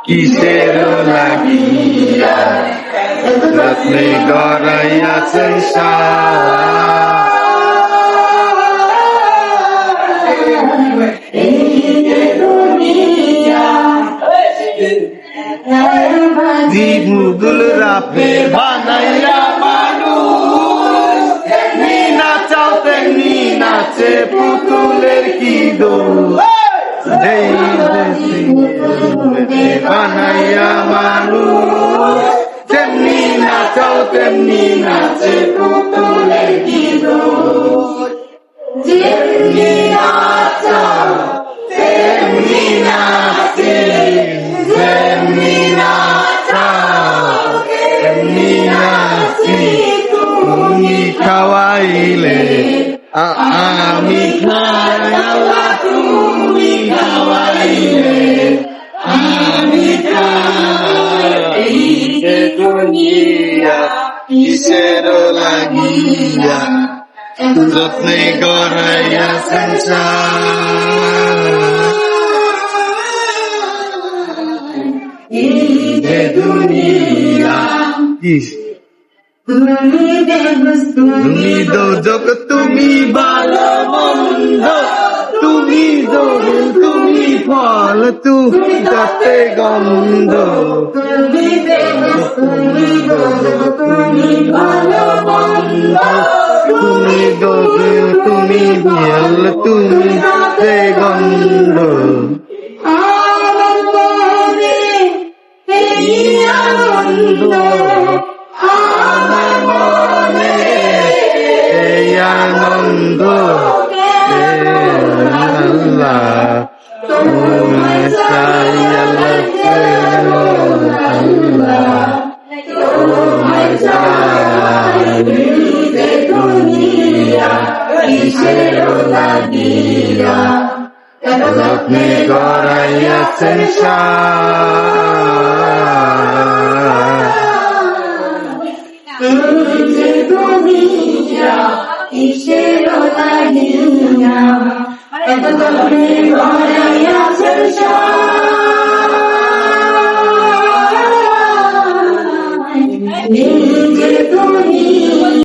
কিসের লাগিয়া যত্নে গড়াইয়াছেন মুদুল রাপে বানাইয়া মানুষ তেমনি নাচাও তেমনি নাচে পুতুলের কি দোষ বানাইয়া মানুষ তেমনি নাচাও তেমনি নাচে পুতুলের কি দোষ যেমনি নাচাও তেমনি নাচে যেমনি নাচাও তেমনি নাচি তুমি খাওয়াইলে আমি খাওয়া তুমি খাওয়াইলে আমি খাই দুনিয়া কিসের লাগিয়া যত্নে গড়াইয়া সংসার দুনিয়া তুমি দোজক তুমি ভালো মন্দ তুমি দোল তুমি ফল তুমি তাতে গন্ধ তুমি ভালো মন্দ তুমি দোল তুমি ফল তুমি তাতে গন্ধ আনন্দ আনন্দ আল্লাহ তোমায় চাই আল্লাহ তোমায় চাই দুনিয়া কিসের লাগিয়া যত্নে গড়াইয়াছেন কিসের লাগিয়া